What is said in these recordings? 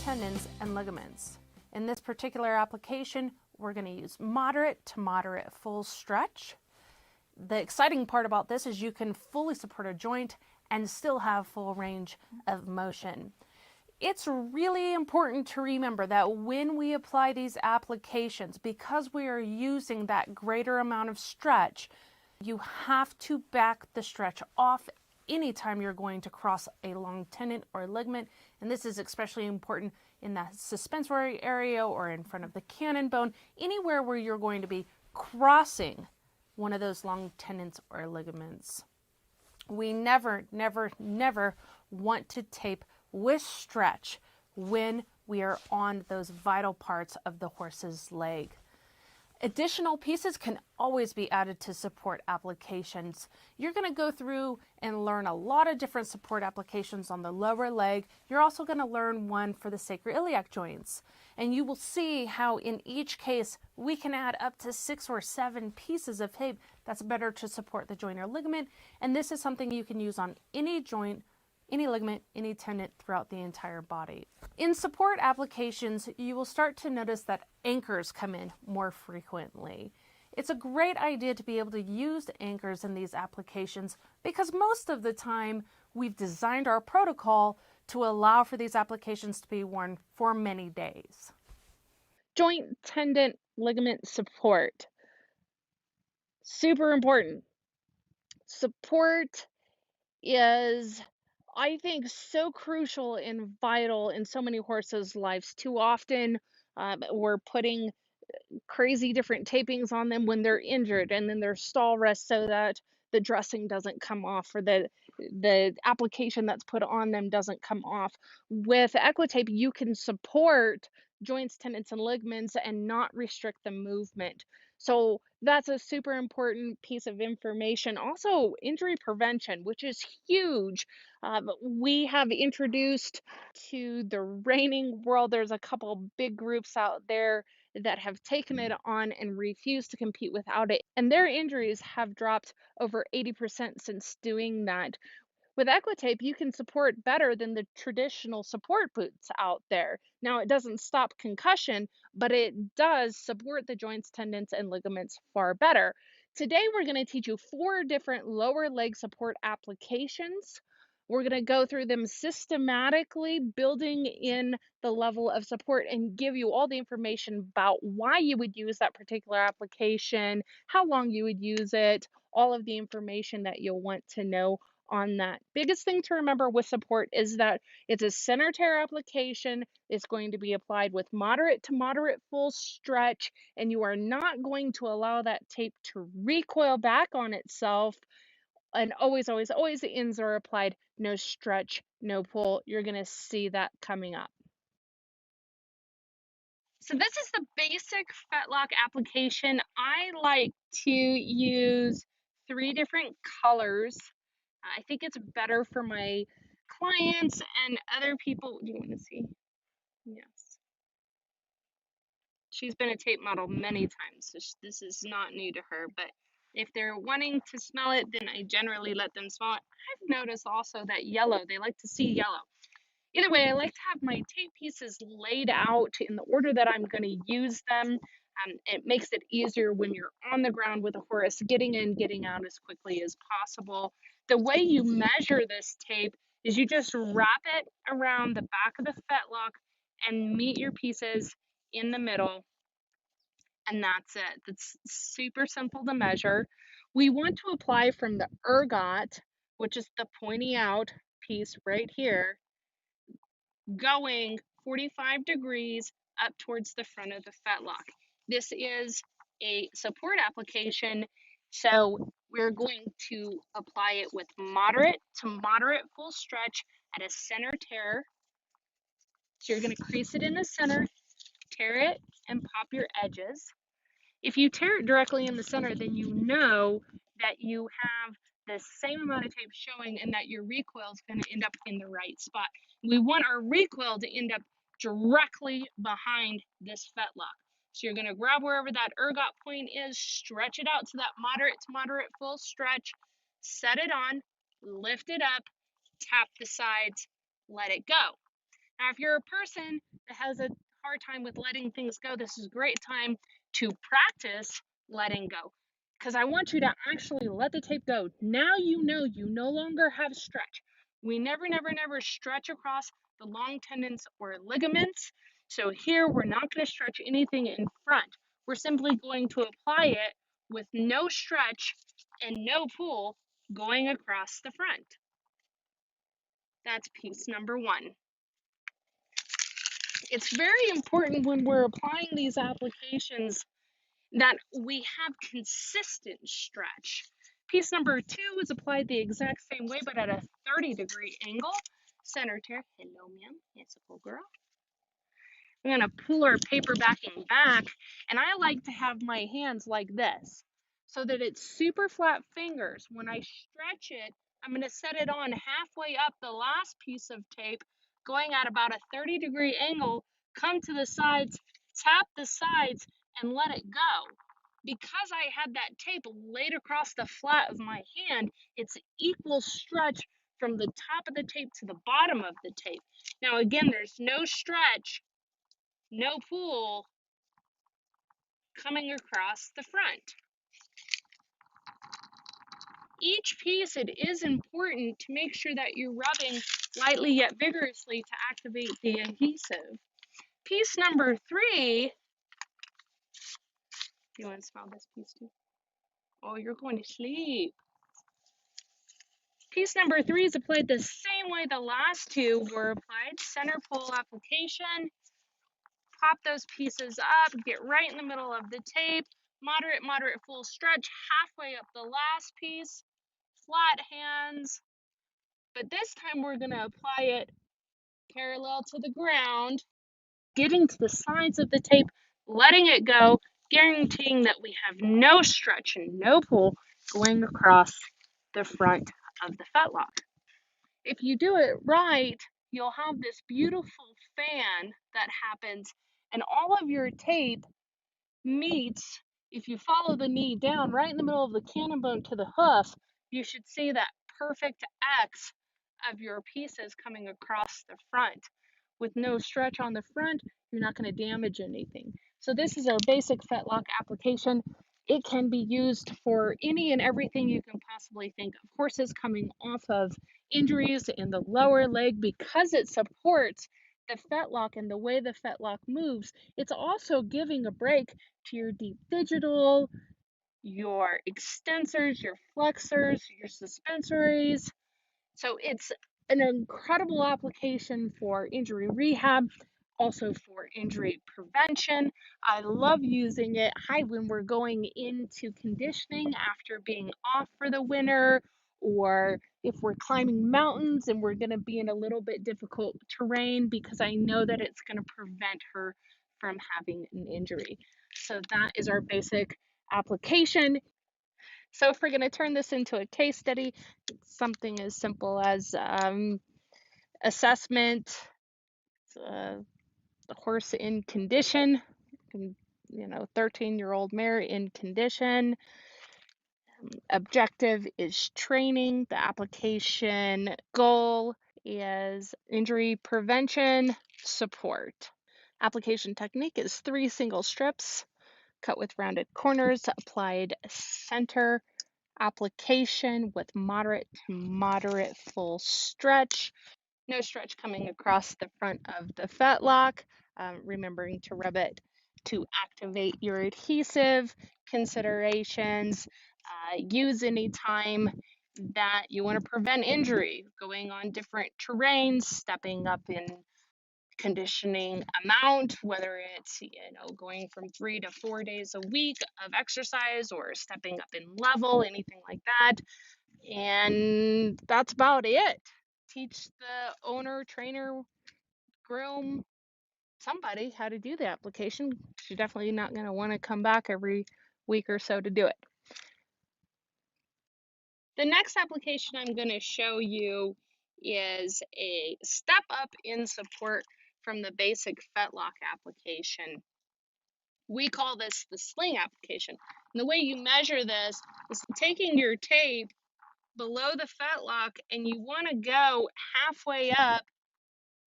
tendons, and ligaments. In this particular application, we're going to use moderate to moderate full stretch. The exciting part about this is you can fully support a joint and still have full range of motion. It's really important to remember that when we apply these applications, because we are using that greater amount of stretch, you have to back the stretch off anytime you're going to cross a long tendon or ligament. And this is especially important in the suspensory area or in front of the cannon bone, anywhere where you're going to be crossing one of those long tendons or ligaments. We never, never, never want to tape with stretch when we are on those vital parts of the horse's leg. Additional pieces can always be added to support applications. You're going to go through and learn a lot of different support applications on the lower leg. You're also going to learn one for the sacroiliac joints. And you will see how in each case we can add up to 6 or 7 pieces of tape that's better to support the joint or ligament. And this is something you can use on any joint, any ligament, any tendon throughout the entire body. In support applications, you will start to notice that anchors come in more frequently. It's a great idea to be able to use anchors in these applications because most of the time we've designed our protocol to allow for these applications to be worn for many days. Joint, tendon, ligament support. Super important. Support is, I think, so crucial and vital in so many horses' lives. Too often, we're putting crazy different tapings on them when they're injured, and then they're stall rest so that the dressing doesn't come off or the application that's put on them doesn't come off. With Equitape, you can support joints, tendons, and ligaments and not restrict the movement. So that's a super important piece of information. Also, injury prevention, which is huge. We have introduced to the reining world, there's a couple big groups out there that have taken it on and refused to compete without it. And their injuries have dropped over 80% since doing that. With Equitape, you can support better than the traditional support boots out there. Now, it doesn't stop concussion, but it does support the joints, tendons, and ligaments far better. Today, we're going to teach you 4 different lower leg support applications. We're going to go through them systematically, building in the level of support and give you all the information about why you would use that particular application, how long you would use it, all of the information that you'll want to know on that. Biggest thing to remember with support is that it's a center tear application. It's going to be applied with moderate to moderate full stretch, and you are not going to allow that tape to recoil back on itself. And always, always, always the ends are applied, no stretch, no pull. You're going to see that coming up. So this is the basic fetlock application. I like to use 3 different colors. I think it's better for my clients and other people. Do you want to see? Yes. She's been a tape model many times, so this is not new to her, but if they're wanting to smell it, then I generally let them smell it. I've noticed also that yellow, they like to see yellow. Either way, I like to have my tape pieces laid out in the order that I'm going to use them. It makes it easier when you're on the ground with a horse, getting in, getting out as quickly as possible. The way you measure this tape is you just wrap it around the back of the fetlock and meet your pieces in the middle, and that's it. That's super simple to measure. We want to apply from the ergot, which is the pointy out piece right here, going 45 degrees up towards the front of the fetlock. This is a support application, so we're going to apply it with moderate to moderate full stretch at a center tear. So you're going to crease it in the center, tear it, and pop your edges. If you tear it directly in the center, then you know that you have the same amount of tape showing and that your recoil is going to end up in the right spot. We want our recoil to end up directly behind this fetlock. So you're going to grab wherever that ergot point is, stretch it out to that moderate to moderate full stretch, set it on, lift it up, tap the sides, let it go. Now, if you're a person that has a hard time with letting things go, this is a great time to practice letting go. Because I want you to actually let the tape go. Now you know you no longer have stretch. We never, never, never stretch across the long tendons or ligaments. So here we're not going to stretch anything in front. We're simply going to apply it with no stretch and no pull going across the front. That's piece number one. It's very important when we're applying these applications that we have consistent stretch. Piece number two is applied the exact same way, but at a 30-degree angle. Center tear. Hello, ma'am. It's a cool girl. I'm going to pull our paper backing back, and I like to have my hands like this so that it's super flat fingers. When I stretch it, I'm going to set it on halfway up the last piece of tape, going at about a 30-degree angle, come to the sides, tap the sides, and let it go. Because I had that tape laid across the flat of my hand, it's equal stretch from the top of the tape to the bottom of the tape. Now, again, there's no stretch, no pull coming across the front. Each piece, it is important to make sure that you're rubbing lightly yet vigorously to activate the adhesive. Piece number three, you want to smell this piece too? Oh, you're going to sleep. Piece number three is applied the same way the last two were applied. Center pull application. Pop those pieces up, get right in the middle of the tape. Moderate, moderate full stretch halfway up the last piece. Flat hands, but this time we're going to apply it parallel to the ground, getting to the sides of the tape, letting it go, guaranteeing that we have no stretch and no pull going across the front of the fetlock. If you do it right, you'll have this beautiful fan that happens, and all of your tape meets. If you follow the knee down right in the middle of the cannon bone to the hoof, you should see that perfect X of your pieces coming across the front. With no stretch on the front, you're not going to damage anything. So this is our basic fetlock application. It can be used for any and everything you can possibly think of. Horses coming off of injuries in the lower leg, because it supports the fetlock and the way the fetlock moves. It's also giving a break to your deep digital, your extensors, your flexors, your suspensories. So it's an incredible application for injury rehab, also for injury prevention. I love using it when we're going into conditioning after being off for the winter, or if we're climbing mountains and we're going to be in a little bit difficult terrain, because I know that it's going to prevent her from having an injury. So that is our basic application. So if we're going to turn this into a case study, something as simple as assessment, the horse in condition, 13-year-old mare in condition. Objective is training. The application goal is injury prevention support. Application technique is 3 single strips cut with rounded corners, applied center. Application with moderate to moderate full stretch. No stretch coming across the front of the fetlock. Remembering to rub it to activate your adhesive. Considerations. Use any time that you want to prevent injury. Going on different terrains, stepping up in conditioning amount, whether it's going from 3 to 4 days a week of exercise or stepping up in level, anything like that. And that's about it. Teach the owner, trainer, groom, somebody how to do the application. You're definitely not going to want to come back every week or so to do it. The next application I'm going to show you is a step up in support from the basic fetlock application. We call this the sling application. And the way you measure this is taking your tape below the fetlock, and you want to go halfway up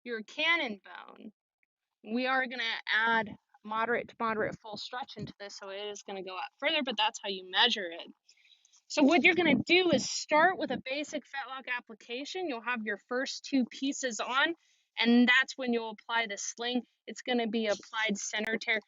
your cannon bone. We are going to add moderate to moderate full stretch into this, so it is going to go up further, but that's how you measure it. So what you're going to do is start with a basic fetlock application. You'll have your first two pieces on, and that's when you'll apply the sling. It's going to be applied center tear,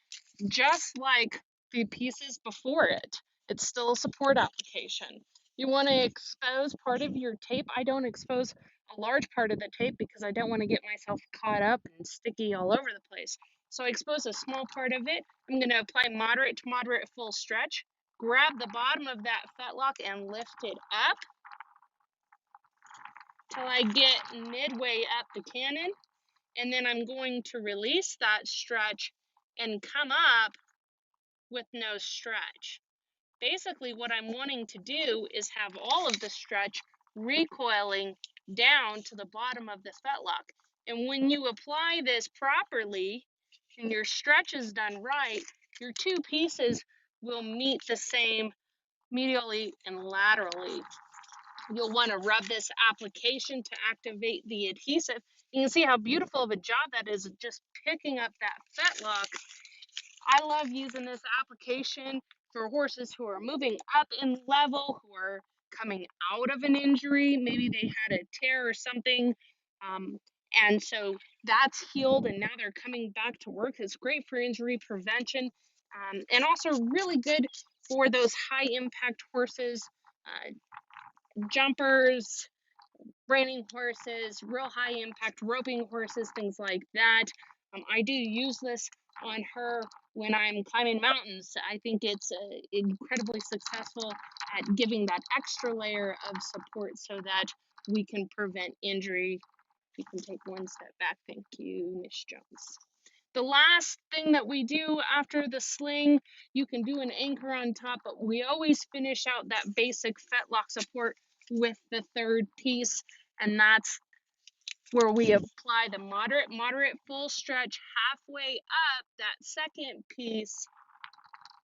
just like the pieces before it. It's still a support application. You want to expose part of your tape. I don't expose a large part of the tape because I don't want to get myself caught up and sticky all over the place. So I expose a small part of it. I'm going to apply moderate to moderate full stretch. Grab the bottom of that fetlock and lift it up till I get midway up the cannon. And then I'm going to release that stretch and come up with no stretch. Basically, what I'm wanting to do is have all of the stretch recoiling down to the bottom of the fetlock. And when you apply this properly and your stretch is done right, your two pieces will meet the same medially and laterally. You'll want to rub this application to activate the adhesive. You can see how beautiful of a job that is, just picking up that fetlock. I love using this application for horses who are moving up in level, who are coming out of an injury. Maybe they had a tear or something. And so that's healed and now they're coming back to work. It's great for injury prevention, and also really good for those high impact horses, jumpers, reining horses, real high impact roping horses, things like that. I do use this on her when I'm climbing mountains. I think it's incredibly successful at giving that extra layer of support so that we can prevent injury. You can take one step back. Thank you, Miss Jones. The last thing that we do after the sling, you can do an anchor on top, but we always finish out that basic fetlock support with the third piece, and that's where we apply the moderate full stretch halfway up that second piece,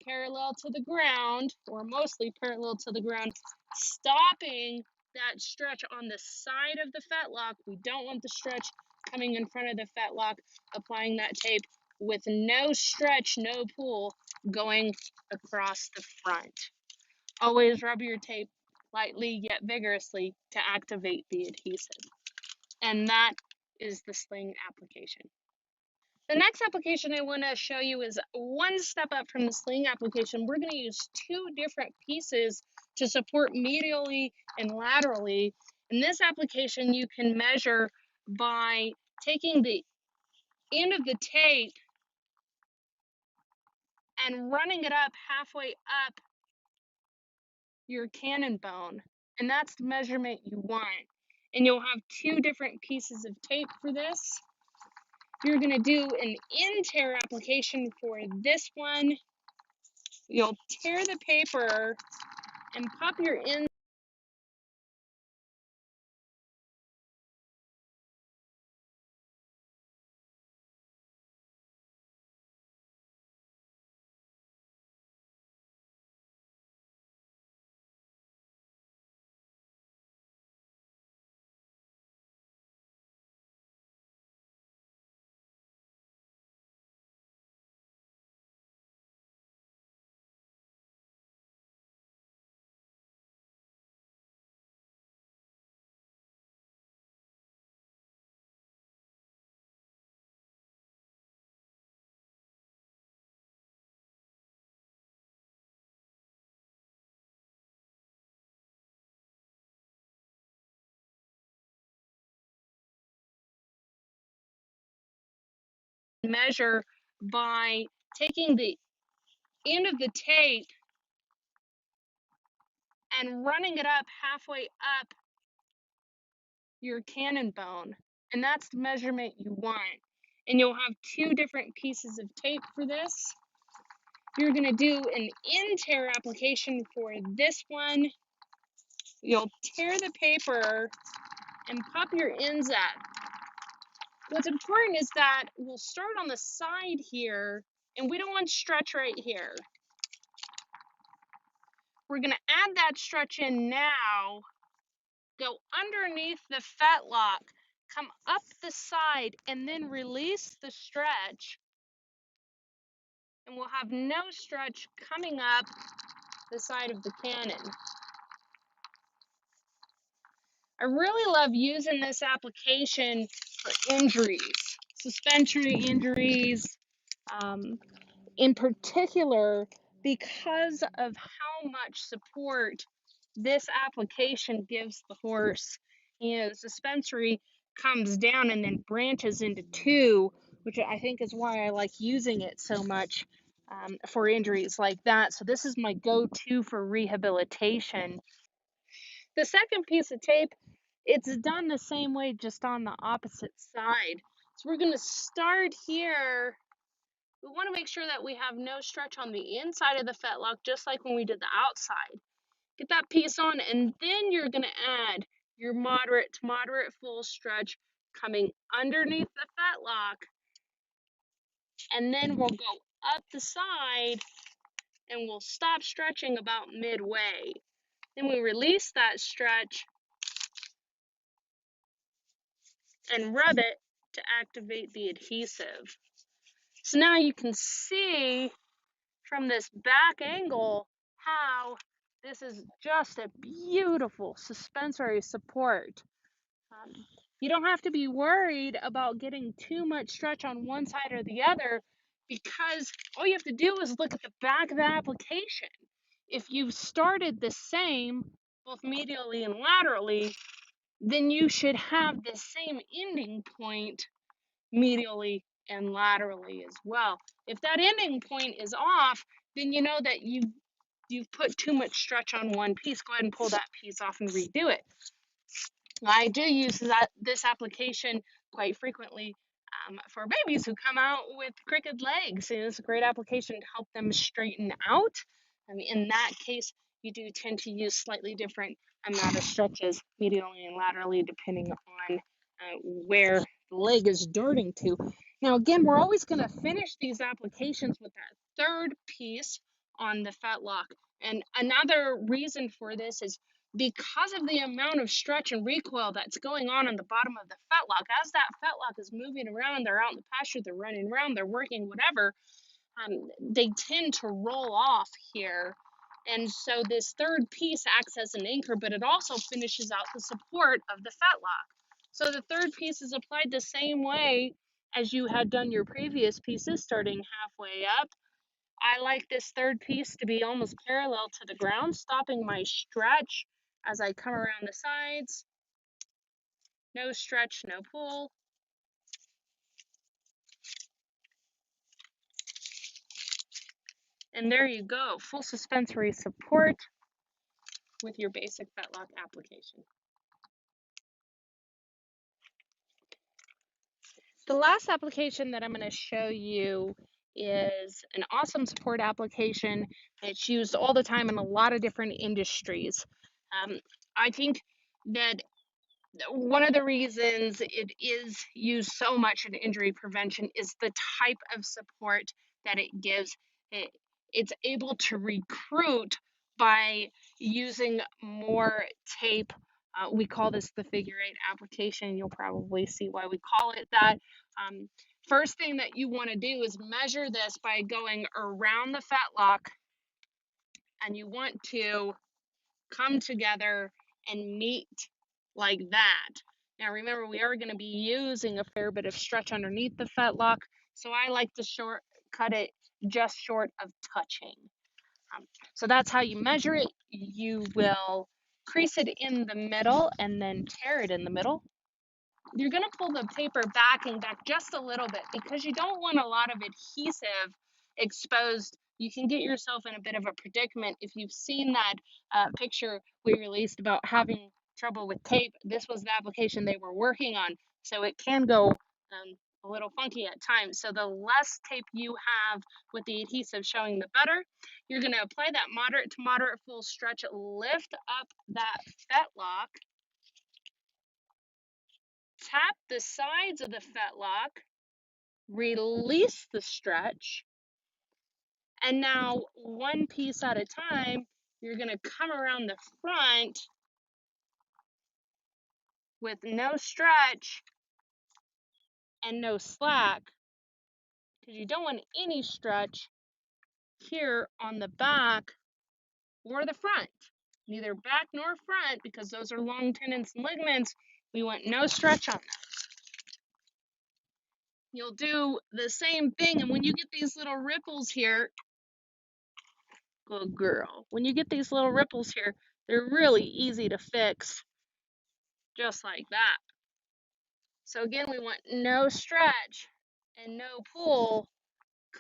parallel to the ground, or mostly parallel to the ground, stopping that stretch on the side of the fetlock. We don't want the stretch coming in front of the fetlock, applying that tape with no stretch, no pull, going across the front. Always rub your tape lightly yet vigorously to activate the adhesive. And that is the sling application. The next application I want to show you is one step up from the sling application. We're going to use two different pieces to support medially and laterally. In this application, you can measure by taking the end of the tape and running it up halfway up your cannon bone. And that's the measurement you want. And you'll have two different pieces of tape for this. You're going to do an end tear application for this one. You'll tear the paper and pop your ends. Measure by taking the end of the tape and running it up halfway up your cannon bone. And that's the measurement you want. And you'll have two different pieces of tape for this. You're going to do an end tear application for this one. You'll tear the paper and pop your ends up. What's important is that we'll start on the side here, and we don't want stretch right here. We're going to add that stretch in now, go underneath the fetlock, come up the side, and then release the stretch. And we'll have no stretch coming up the side of the cannon. I really love using this application for injuries, suspensory injuries, in particular, because of how much support this application gives the horse. Suspensory comes down and then branches into two, which I think is why I like using it so much for injuries like that. So this is my go-to for rehabilitation. The second piece of tape, it's done the same way, just on the opposite side. So we're going to start here. We want to make sure that we have no stretch on the inside of the fetlock, just like when we did the outside. Get that piece on, and then you're going to add your moderate to moderate full stretch coming underneath the fetlock, and then we'll go up the side, and we'll stop stretching about midway. Then we release that stretch and rub it to activate the adhesive. So now you can see from this back angle how this is just a beautiful suspensory support. You don't have to be worried about getting too much stretch on one side or the other, because all you have to do is look at the back of the application. If you've started the same, both medially and laterally, then you should have the same ending point medially and laterally as well. If that ending point is off, then you know that you've put too much stretch on one piece. Go ahead and pull that piece off and redo it. I do use this application quite frequently for babies who come out with crooked legs. And it's a great application to help them straighten out. In that case, you do tend to use slightly different amount of stretches medially and laterally depending on where the leg is darting to. Now, again, we're always going to finish these applications with that third piece on the fetlock. And another reason for this is because of the amount of stretch and recoil that's going on the bottom of the fetlock. As that fetlock is moving around, they're out in the pasture, they're running around, they're working, whatever, they tend to roll off here. And so this third piece acts as an anchor, but it also finishes out the support of the fetlock. So the third piece is applied the same way as you had done your previous pieces, starting halfway up. I like this third piece to be almost parallel to the ground, stopping my stretch as I come around the sides. No stretch, no pull. And there you go, full suspensory support with your basic fetlock application. The last application that I'm going to show you is an awesome support application. It's used all the time in a lot of different industries. I think that one of the reasons it is used so much in injury prevention is the type of support that it gives. It's able to recruit by using more tape. We call this the figure eight application. You'll probably see why we call it that. First thing that you want to do is measure this by going around the fetlock, and you want to come together and meet like that. Now remember, we are going to be using a fair bit of stretch underneath the fetlock, so I like to cut it just short of touching. So that's how you measure it. You will crease it in the middle and then tear it in the middle. You're going to pull the paper backing back just a little bit because you don't want a lot of adhesive exposed. You can get yourself in a bit of a predicament. If you've seen that picture we released about having trouble with tape, this was the application they were working on. So it can go a little funky at times. So the less tape you have with the adhesive showing, the better. You're going to apply that moderate to moderate full stretch, lift up that fetlock, tap the sides of the fetlock, release the stretch, and now one piece at a time, you're going to come around the front with no stretch and no slack, because you don't want any stretch here on the back or the front. Neither back nor front, because those are long tendons and ligaments. We want no stretch on them. You'll do the same thing, and when you get these little ripples here, good girl, when you get these little ripples here, they're really easy to fix, just like that. So again, we want no stretch and no pull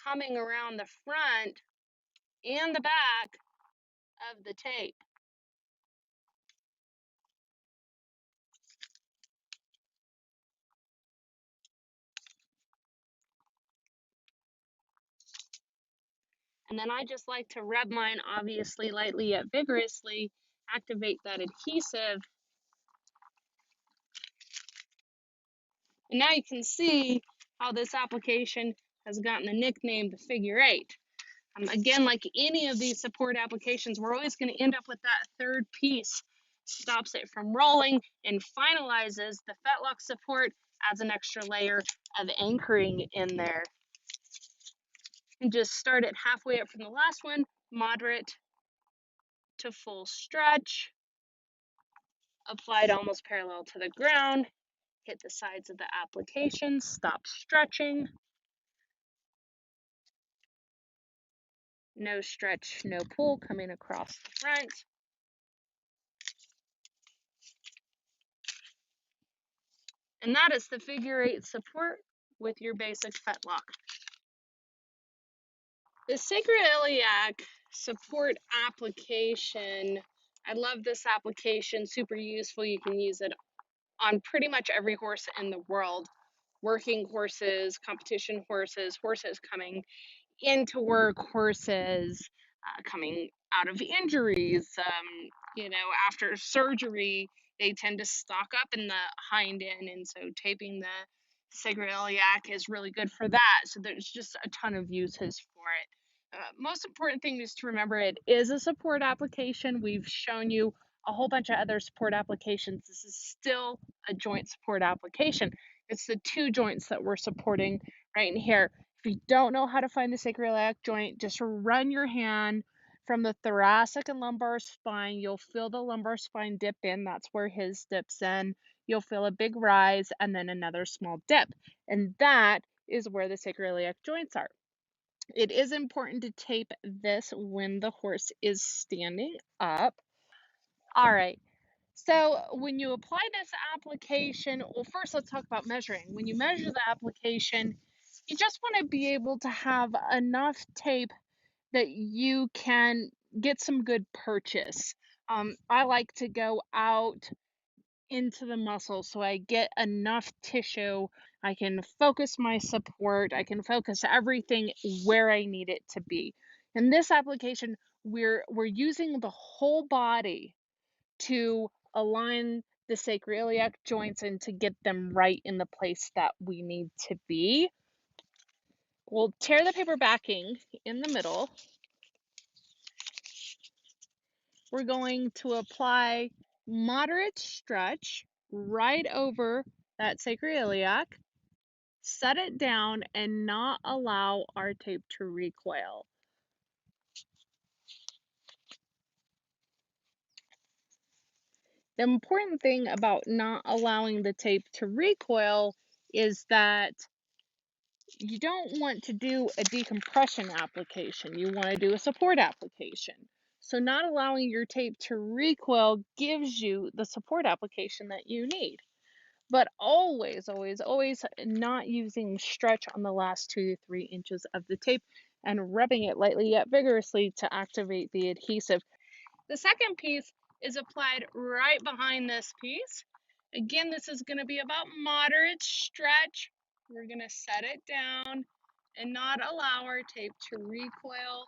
coming around the front and the back of the tape. And then I just like to rub mine, obviously lightly yet vigorously, activate that adhesive. And now you can see how this application has gotten the nickname the figure eight. Again, like any of these support applications, we're always going to end up with that third piece. Stops it from rolling and finalizes the fetlock support, adds an extra layer of anchoring in there. And just start it halfway up from the last one, moderate to full stretch, applied almost parallel to the ground, hit the sides of the application, stop stretching, no stretch, no pull coming across the front. And that is the figure eight support with your basic fetlock. The sacroiliac support application, I love this application, super useful. You can use it on pretty much every horse in the world. Working horses, competition horses, horses coming into work, horses coming out of injuries. After surgery, they tend to stock up in the hind end, and so taping the sacroiliac is really good for that. So there's just a ton of uses for it. Most important thing is to remember it is a support application. We've shown you a whole bunch of other support applications. This is still a joint support application. It's the two joints that we're supporting right in here. If you don't know how to find the sacroiliac joint, just run your hand from the thoracic and lumbar spine. You'll feel the lumbar spine dip in. That's where his dips in. You'll feel a big rise and then another small dip. And that is where the sacroiliac joints are. It is important to tape this when the horse is standing up. All right. So when you apply this application, well, first let's talk about measuring. When you measure the application, you just want to be able to have enough tape that you can get some good purchase. I like to go out into the muscle so I get enough tissue. I can focus my support. I can focus everything where I need it to be. In this application, we're using the whole body to align the sacroiliac joints and to get them right in the place that we need to be. We'll tear the paper backing in the middle. We're going to apply moderate stretch right over that sacroiliac, set it down, and not allow our tape to recoil. The important thing about not allowing the tape to recoil is that you don't want to do a decompression application. You want to do a support application. So not allowing your tape to recoil gives you the support application that you need. But always, always, always not using stretch on the last 2 to 3 inches of the tape and rubbing it lightly yet vigorously to activate the adhesive. The second piece is applied right behind this piece. Again, this is going to be about moderate stretch. We're going to set it down and not allow our tape to recoil.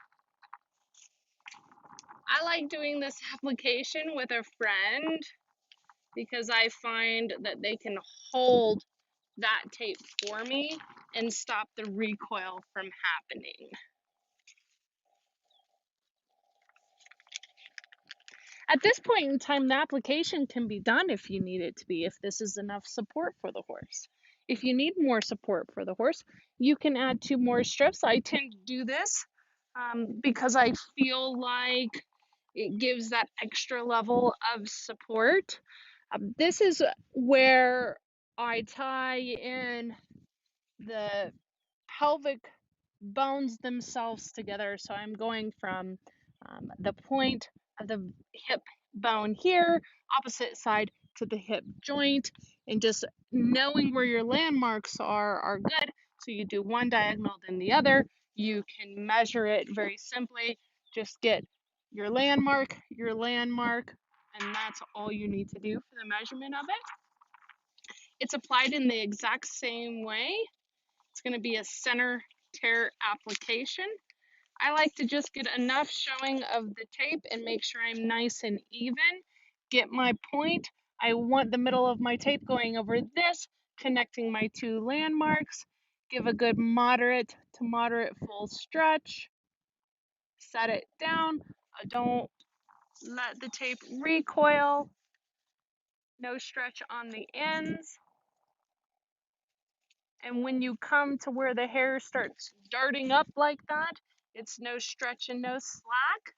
I like doing this application with a friend because I find that they can hold that tape for me and stop the recoil from happening. At this point in time, the application can be done if you need it to be, if this is enough support for the horse. If you need more support for the horse, you can add 2 more strips. I tend to do this because I feel like it gives that extra level of support. This is where I tie in the pelvic bones themselves together. So I'm going from the point of the hip bone here, opposite side to the hip joint, and just knowing where your landmarks are good. So you do one diagonal, then the other. You can measure it very simply. Just get your landmark, and that's all you need to do for the measurement of it. It's applied in the exact same way. It's going to be a center tear application. I like to just get enough showing of the tape and make sure I'm nice and even. Get my point. I want the middle of my tape going over this, connecting my 2 landmarks. Give a good moderate to moderate full stretch. Set it down. Don't let the tape recoil. No stretch on the ends. And when you come to where the hair starts darting up like that, it's no stretch and no slack.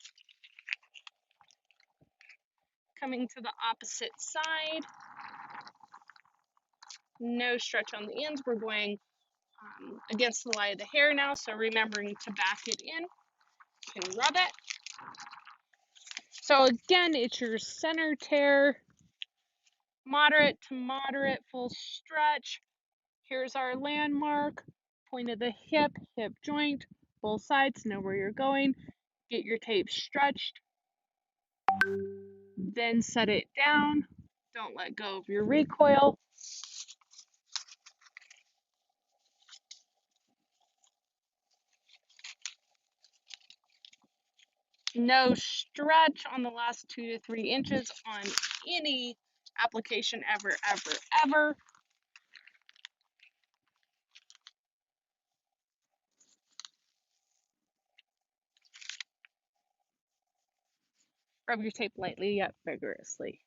Coming to the opposite side, no stretch on the ends. We're going against the lie of the hair now, so remembering to back it in. You can rub it. So again, it's your center tear, moderate to moderate full stretch. Here's our landmark, point of the hip, hip joint, both sides, know where you're going. Get your tape stretched, then set it down. Don't let go of your recoil. No stretch on the last 2 to 3 inches on any application ever, ever, ever. Rub your tape lightly yet vigorously.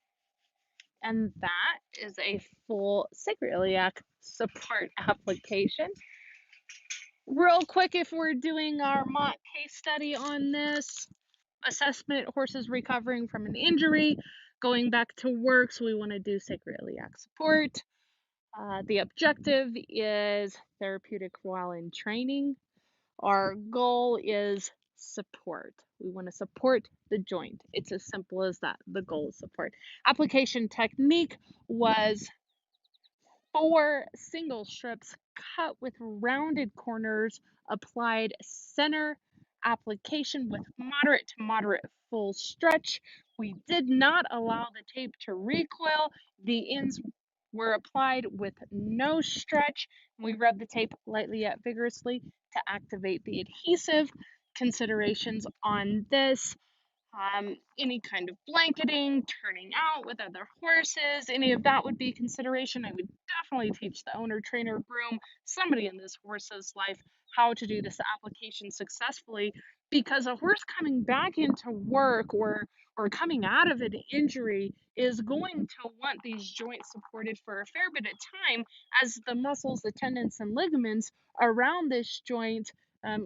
And that is a full sacroiliac support application. Real quick, if we're doing our mock case study on this, assessment, horses recovering from an injury, going back to work, so we want to do sacroiliac support. The objective is therapeutic while in training. Our goal is support. We want to support the joint. It's as simple as that. The goal is support. Application technique was 4 single strips cut with rounded corners, applied center application with moderate to moderate full stretch. We did not allow the tape to recoil. The ends were applied with no stretch. We rubbed the tape lightly yet vigorously to activate the adhesive. Considerations on this: any kind of blanketing, turning out with other horses, any of that would be consideration. I would definitely teach the owner, trainer, groom, somebody in this horse's life how to do this application successfully, because a horse coming back into work or coming out of an injury is going to want these joints supported for a fair bit of time as the muscles, the tendons, and ligaments around this joint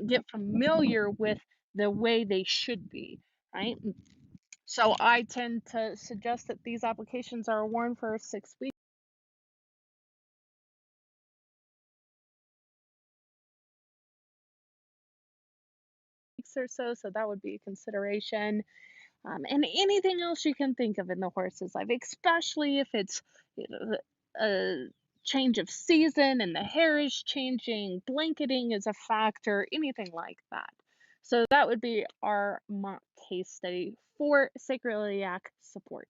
get familiar with the way they should be, right? So I tend to suggest that these applications are worn for 6 weeks or so. So that would be a consideration. And anything else you can think of in the horse's life, especially if it's a change of season and the hair is changing, blanketing is a factor, anything like that. So that would be our mock case study for sacroiliac support.